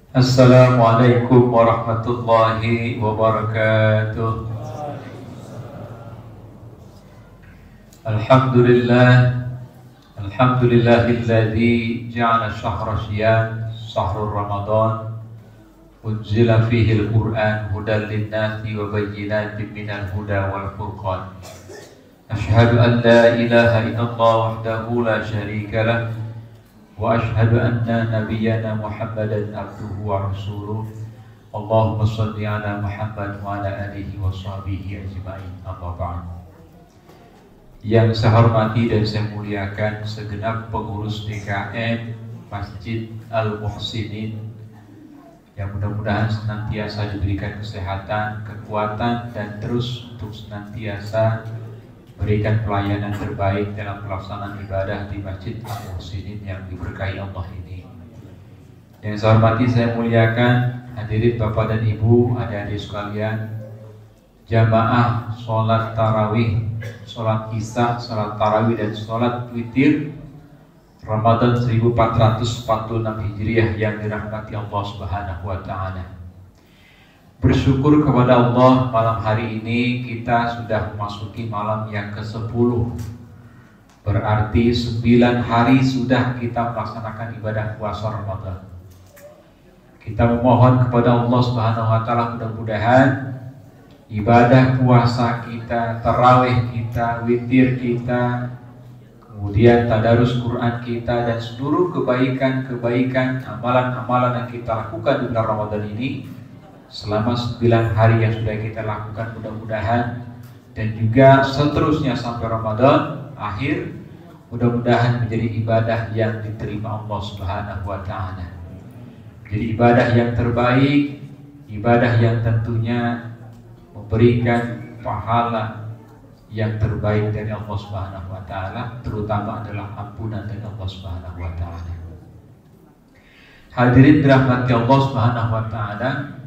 Assalamualaikum warahmatullahi wabarakatuh. Alhamdulillah, alhamdulillahilladzi ja'ala syahra syiyam syahrul Ramadan unzila fihi al-Qur'an hudan lin-nasi wa bayyinatin minal huda wal furqan. Asyhadu an la ilaha illallah wahdahu la syarika lah wa ashhadu anna nabiyyana Muhammadan abduhu wa rasuluh. Allahumma shalli ala Muhammad wa ala alihi wa sahbihi ajma'in. Amma ba'd. Yang saya hormati dan saya muliakan segenap pengurus DKM Masjid Al-Muhsinin, yang mudah-mudahan senantiasa diberikan kesehatan, kekuatan, dan terus untuk senantiasa berikan pelayanan terbaik dalam pelaksanaan ibadah di Masjid Al-Muhsinin yang diberkahi Allah ini. Yang saya hormati, saya muliakan hadirin Bapak dan Ibu, adik-adik sekalian, jamaah sholat tarawih, sholat isya, sholat tarawih, dan sholat witir Ramadan 1446 Hijriah yang dirahmati Allah Subhanahu wa Ta'ala. Bersyukur kepada Allah, malam hari ini kita sudah memasuki malam yang ke-10. Berarti 9 hari sudah kita melaksanakan ibadah puasa Ramadan. Kita memohon kepada Allah Subhanahu wa Ta'ala, mudah-mudahan ibadah puasa kita, tarawih kita, witir kita, kemudian tadarus Quran kita, dan seluruh kebaikan-kebaikan, amalan-amalan yang kita lakukan di bulan Ramadan ini selama 9 hari yang sudah kita lakukan, mudah-mudahan, dan juga seterusnya sampai Ramadan akhir, mudah-mudahan menjadi ibadah yang diterima Allah Subhanahu wa Ta'ala. Jadi ibadah yang terbaik, ibadah yang tentunya memberikan pahala yang terbaik dari Allah Subhanahu wa Ta'ala, terutama adalah ampunan dari Allah Subhanahu wa Ta'ala. Hadirin dirahmati Allah Subhanahu wa Ta'ala,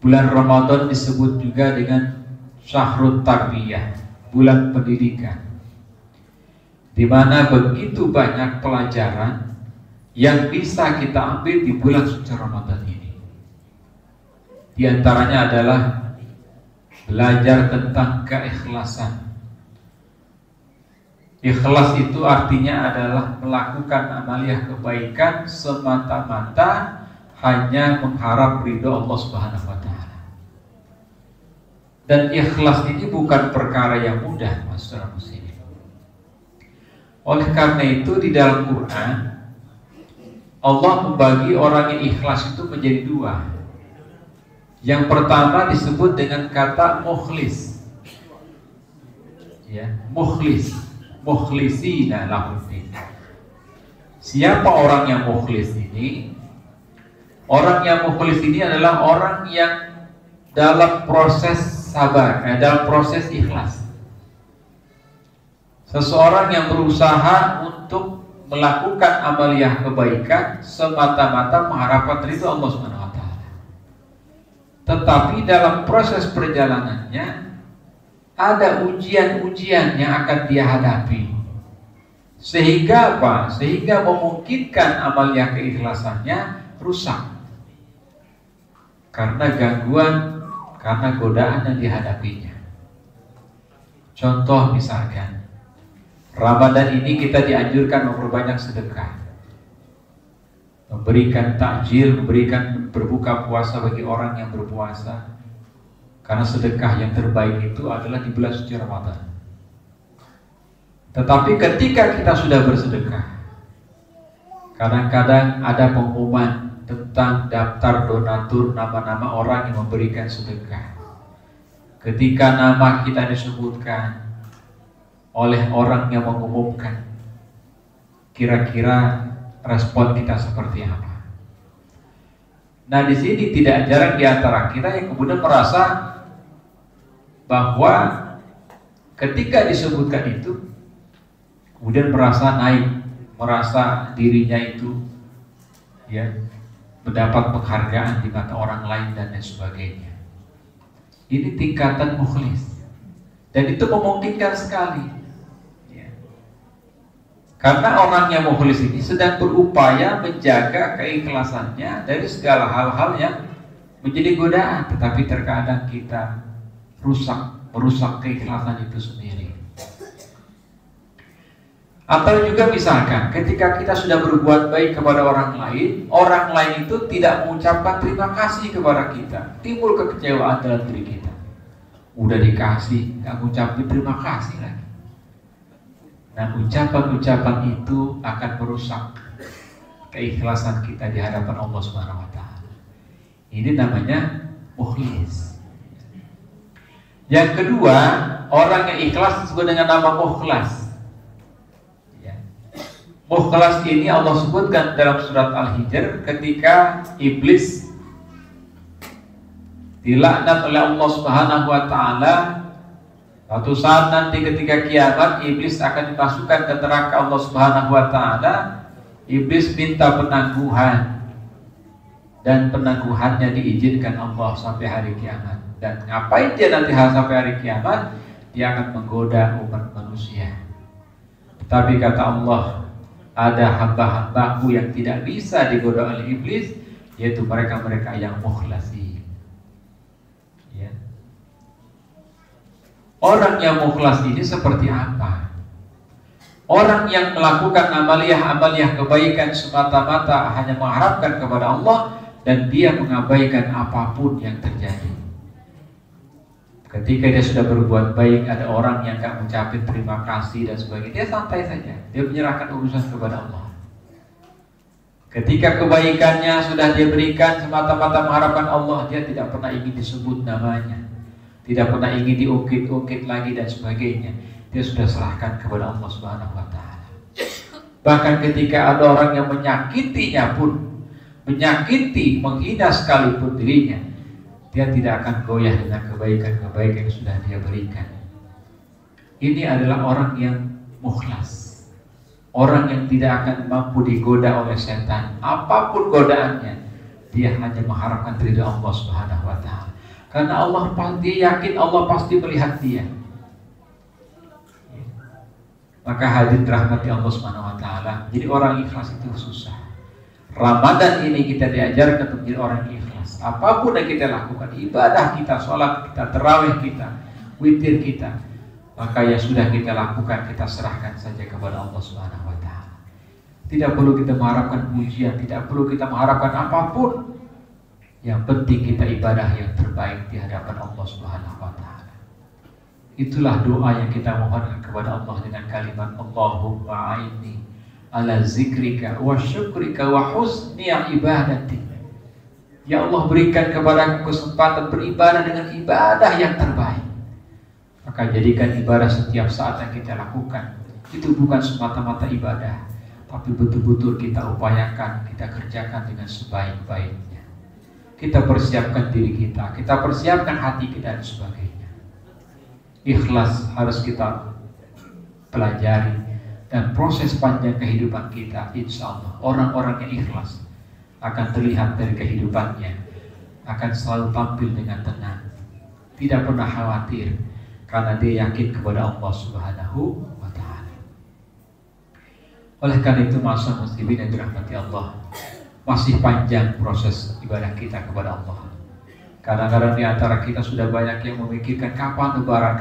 bulan Ramadan disebut juga dengan Syahrut Tarbiyah, bulan pendidikan, di mana begitu banyak pelajaran yang bisa kita ambil di bulan suci Ramadan ini. Di antaranya adalah belajar tentang keikhlasan. Ikhlas itu artinya adalah melakukan amaliyah kebaikan semata-mata hanya mengharap ridho Allah Subhanahu wa Ta'ala. Dan ikhlas ini bukan perkara yang mudah, Masyarakat muslimin. Oleh karena itu di dalam Quran Allah membagi orang yang ikhlas itu menjadi dua. Yang pertama disebut dengan kata mukhlis. Ya, mukhlis, mukhlisina lahuddin. Siapa orang yang mukhlis ini? Orang yang mukhlis ini adalah orang yang dalam proses sabar, dalam proses ikhlas. Seseorang yang berusaha untuk melakukan amaliyah kebaikan semata-mata mengharapkan ridho Allah Subhanahu wa Ta'ala. Tetapi dalam proses perjalanannya ada ujian-ujian yang akan dia hadapi. Sehingga apa? Sehingga memungkinkan amaliyah keikhlasannya rusak karena gangguan, karena godaan yang dihadapinya. Contoh misalkan Ramadan ini kita dianjurkan memperbanyak sedekah, memberikan takjil, memberikan berbuka puasa bagi orang yang berpuasa, karena sedekah yang terbaik itu adalah di bulan suci Ramadan. Tetapi ketika kita sudah bersedekah, kadang-kadang ada pengumuman tentang daftar donatur, nama-nama orang yang memberikan sedekah. Ketika nama kita disebutkan oleh orang yang mengumumkan, kira-kira respon kita seperti apa? Nah, di sini tidak jarang di antara kita yang kemudian merasa bahwa ketika disebutkan itu kemudian merasa naik, merasa dirinya itu ya mendapat penghargaan di mata orang lain dan lain sebagainya. Ini tingkatan mukhlis, dan itu memungkinkan sekali. Karena orang yang mukhlis ini sedang berupaya menjaga keikhlasannya dari segala hal-hal yang menjadi godaan, tetapi terkadang kita merusak keikhlasan itu sendiri. Atau juga misalkan ketika kita sudah berbuat baik kepada orang lain itu tidak mengucapkan terima kasih kepada kita, timbul kekecewaan dalam diri kita. Udah dikasih, nggak ngucapin terima kasih lagi. Nah, ucapan-ucapan itu akan merusak keikhlasan kita di hadapan Allah Subhanahu wa Ta'ala. Ini namanya mukhlis. Yang kedua, orang yang ikhlas disebut dengan nama mukhlas. Ya. Mukhlas ini Allah sebutkan dalam surat Al-Hijr ketika iblis dilaknat oleh Allah Subhanahu wa Ta'ala. Suatu saat nanti ketika kiamat, iblis akan dimasukkan ke neraka Allah Subhanahu wa Ta'ala. Iblis minta penangguhan, dan penangguhannya diizinkan Allah sampai hari kiamat. Dan ngapain dia nanti sampai hari kiamat? Dia akan menggoda umat manusia. Tetapi kata Allah, ada hamba-hambaku yang tidak bisa digoda oleh iblis, yaitu mereka-mereka yang mukhlasi. Orang yang mukhlas ini seperti apa? Orang yang melakukan amaliyah kebaikan semata-mata hanya mengharapkan kepada Allah, dan dia mengabaikan apapun yang terjadi. Ketika dia sudah berbuat baik, ada orang yang gak mengucapkan terima kasih dan sebagainya, dia santai saja, dia menyerahkan urusan kepada Allah. Ketika kebaikannya sudah dia berikan semata-mata mengharapkan Allah, dia tidak pernah ingin disebut namanya, tidak pernah ingin diungkit-ungkit lagi dan sebagainya. Dia sudah serahkan kepada Allah Subhanahu wa Ta'ala. Bahkan ketika ada orang yang menyakitinya pun, menghina sekalipun dirinya, dia tidak akan goyah dengan kebaikan-kebaikan yang sudah dia berikan. Ini adalah orang yang mukhlas, orang yang tidak akan mampu digoda oleh setan. Apapun godaannya, dia hanya mengharapkan ridha Allah Subhanahu wa Ta'ala. Karena dia yakin Allah pasti melihat dia. Maka hadirin rahmati Allah Subhanahu wa Ta'ala, jadi orang ikhlas itu susah. Ramadan ini kita diajarkan untuk menjadi orang ikhlas. Apapun yang kita lakukan, ibadah kita, sholat kita, tarawih kita, witir kita, maka yang sudah kita lakukan kita serahkan saja kepada Allah Subhanahu wa Ta'ala. Tidak perlu kita mengharapkan pujian, tidak perlu kita mengharapkan apapun. Yang penting kita ibadah yang terbaik di hadapan Allah Subhanahu wa Ta'ala. Itulah doa yang kita mohonkan kepada Allah dengan kalimat Allahumma a'inni ala zikrika wa syukrika wa husni ibadati. Ya Allah, berikan kepada kesempatan beribadah dengan ibadah yang terbaik. Maka jadikan ibadah setiap saat yang kita lakukan itu bukan semata-mata ibadah, tapi betul-betul kita upayakan, kita kerjakan dengan sebaik-baiknya. Kita persiapkan diri kita persiapkan hati kita dan sebagainya. Ikhlas harus kita pelajari, dan proses panjang kehidupan kita, insya Allah orang-orang yang ikhlas akan terlihat dari kehidupannya, akan selalu tampil dengan tenang, tidak pernah khawatir, karena dia yakin kepada Allah Subhanahu wa Ta'ala. Oleh karena itu, masa muslimin yang dirahmati Allah, masih panjang proses ibadah kita kepada Allah. Kadang-kadang di antara kita sudah banyak yang memikirkan kapan lebaran,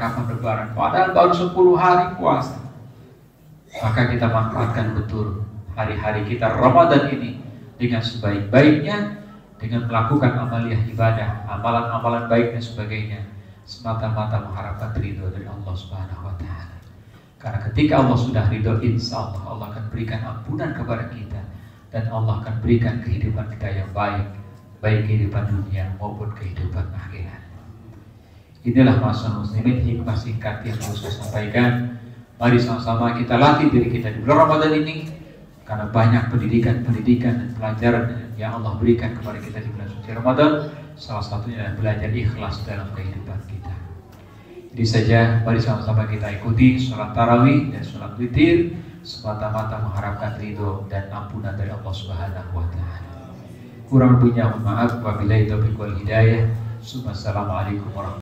padahal baru 10 hari puasa. Maka kita manfaatkan betul hari-hari kita Ramadan ini dengan sebaik-baiknya, dengan melakukan amaliyah ibadah, amalan-amalan baik dan sebagainya, semata-mata mengharapkan ridho dari Allah Subhanahu wa Ta'ala. Karena ketika Allah sudah ridho, insya Allah akan berikan ampunan kepada kita, dan Allah akan berikan kehidupan kita yang baik, baik kehidupan dunia maupun kehidupan akhirat. Inilah masa muslimin hikmah singkat yang harus saya sampaikan. Mari sama-sama kita latih diri kita di bulan Ramadan ini, karena banyak pendidikan dan pelajaran yang Allah berikan kepada kita di bulan suci Ramadan. Salah satunya adalah belajar ikhlas dalam kehidupan kita. Jadi saja, mari sama-sama kita ikuti sholat tarawih dan sholat witir, semata-mata mengharapkan ridho dan ampunan dari Allah Subhanahu wa Ta'ala. Kurang lebihnya mohon maaf, wabillahi taufiq wal hidayah. Assalamualaikum warahmatullahi wabarakatuh.